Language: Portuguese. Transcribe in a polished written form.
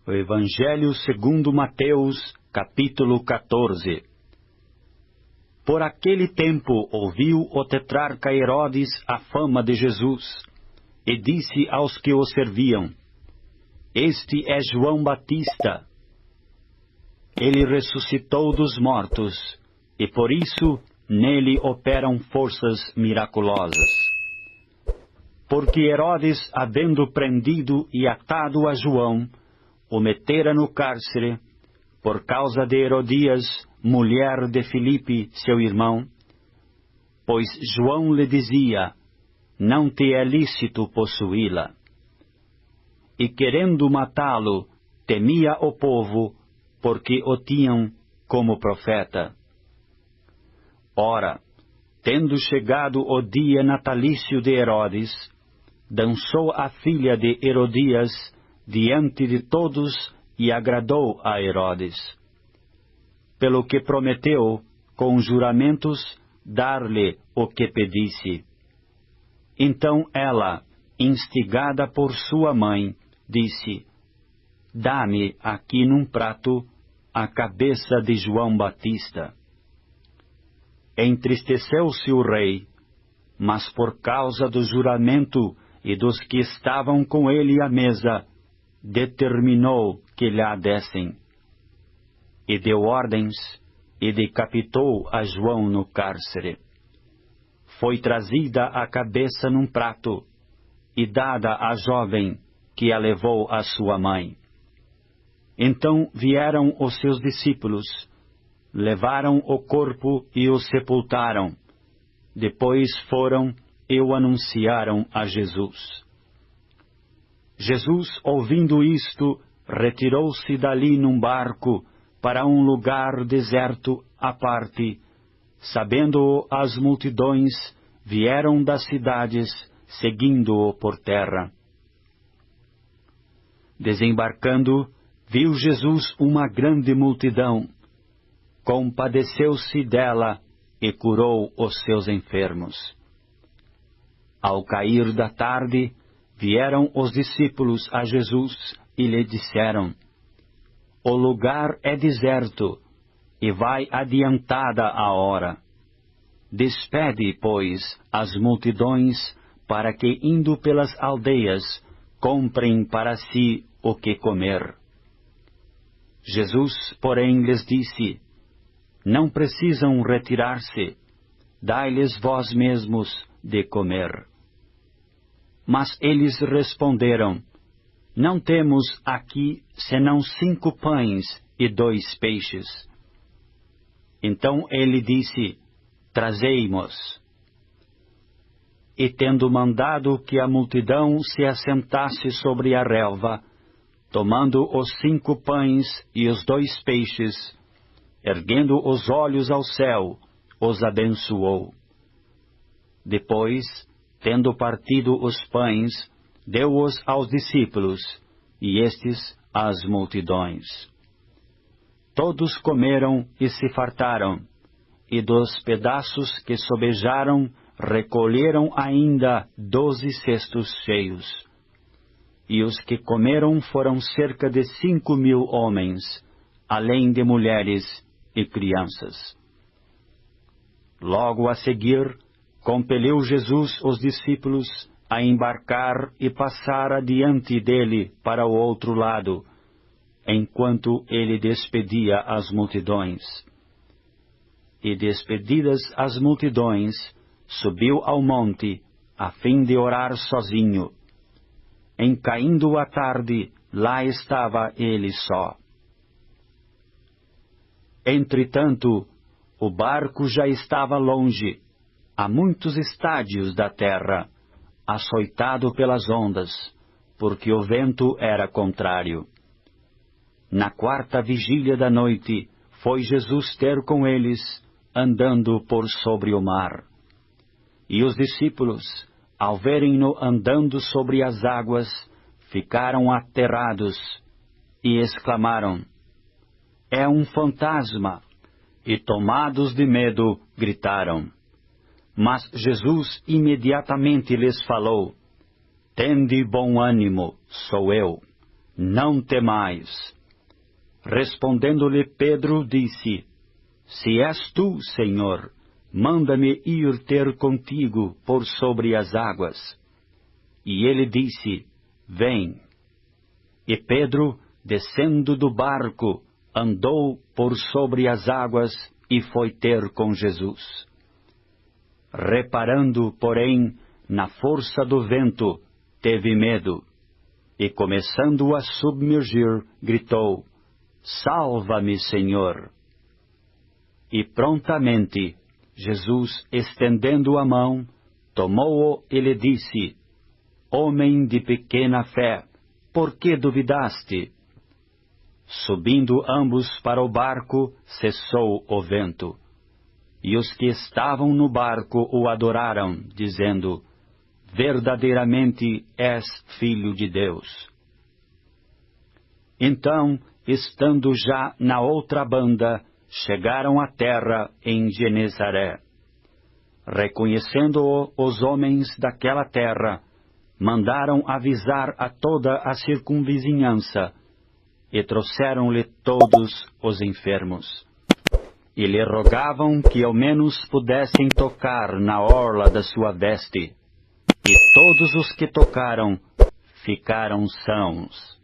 O Evangelho segundo Mateus, capítulo 14. Por aquele tempo ouviu o tetrarca Herodes a fama de Jesus, e disse aos que o serviam: Este é João Batista. Ele ressuscitou dos mortos, e por isso nele operam forças miraculosas. Porque Herodes, havendo prendido e atado a João, o metera no cárcere, por causa de Herodias, mulher de Filipe, seu irmão, pois João lhe dizia: Não te é lícito possuí-la. E querendo matá-lo, temia o povo, porque o tinham como profeta. Ora, tendo chegado o dia natalício de Herodes, dançou a filha de Herodias diante de todos e agradou a Herodes. Pelo que prometeu, com juramentos, dar-lhe o que pedisse. Então ela, instigada por sua mãe, disse: Dá-me aqui num prato a cabeça de João Batista. Entristeceu-se o rei, mas por causa do juramento e dos que estavam com ele à mesa, determinou que lhe a dessem. E deu ordens, e decapitou a João no cárcere. Foi trazida a cabeça num prato, e dada à jovem, que a levou à sua mãe. Então vieram os seus discípulos, levaram o corpo e o sepultaram. Depois foram e o anunciaram a Jesus. Jesus, ouvindo isto, retirou-se dali num barco para um lugar deserto à parte. Sabendo-o as multidões, vieram das cidades, seguindo-o por terra. Desembarcando, viu Jesus uma grande multidão. Compadeceu-se dela e curou os seus enfermos. Ao cair da tarde, vieram os discípulos a Jesus e lhe disseram: O lugar é deserto, e vai adiantada a hora. Despede, pois, as multidões, para que, indo pelas aldeias, comprem para si o que comer. Jesus, porém, lhes disse: Não precisam retirar-se, dai-lhes vós mesmos de comer. Mas eles responderam: Não temos aqui senão 5 pães e 2 peixes. Então ele disse: Trazei-mos. E tendo mandado que a multidão se assentasse sobre a relva, tomando os 5 pães e os 2 peixes, erguendo os olhos ao céu, os abençoou. Depois, tendo partido os pães, deu-os aos discípulos, e estes às multidões. Todos comeram e se fartaram, e dos pedaços que sobejaram, recolheram ainda 12 cestos cheios. E os que comeram foram cerca de 5.000 homens, além de mulheres e crianças. Logo a seguir, compeliu Jesus os discípulos a embarcar e passar adiante dele para o outro lado, enquanto ele despedia as multidões. E despedidas as multidões, subiu ao monte, a fim de orar sozinho. Em caindo a tarde, lá estava ele só. Entretanto, o barco já estava longe, a muitos estádios da terra, açoitado pelas ondas, porque o vento era contrário. Na 4ª vigília da noite, foi Jesus ter com eles, andando por sobre o mar. E os discípulos, ao verem-no andando sobre as águas, ficaram aterrados e exclamaram: É um fantasma! E tomados de medo, gritaram. Mas Jesus imediatamente lhes falou: Tende bom ânimo, sou eu. não temais. Respondendo-lhe Pedro, disse: Se és tu, Senhor, manda-me ir ter contigo por sobre as águas. E ele disse: Vem. E Pedro, descendo do barco, andou por sobre as águas e foi ter com Jesus. Reparando, porém, na força do vento, teve medo, e começando a submergir, gritou: Salva-me, Senhor! E prontamente, Jesus, estendendo a mão, tomou-o e lhe disse: Homem de pequena fé, por que duvidaste? Subindo ambos para o barco, cessou o vento. E os que estavam no barco o adoraram, dizendo: Verdadeiramente és Filho de Deus. Então, estando já na outra banda, chegaram à terra em Genezaré. Reconhecendo-o os homens daquela terra, mandaram avisar a toda a circunvizinhança, e trouxeram-lhe todos os enfermos. E lhe rogavam que ao menos pudessem tocar na orla da sua veste. E todos os que tocaram ficaram sãos.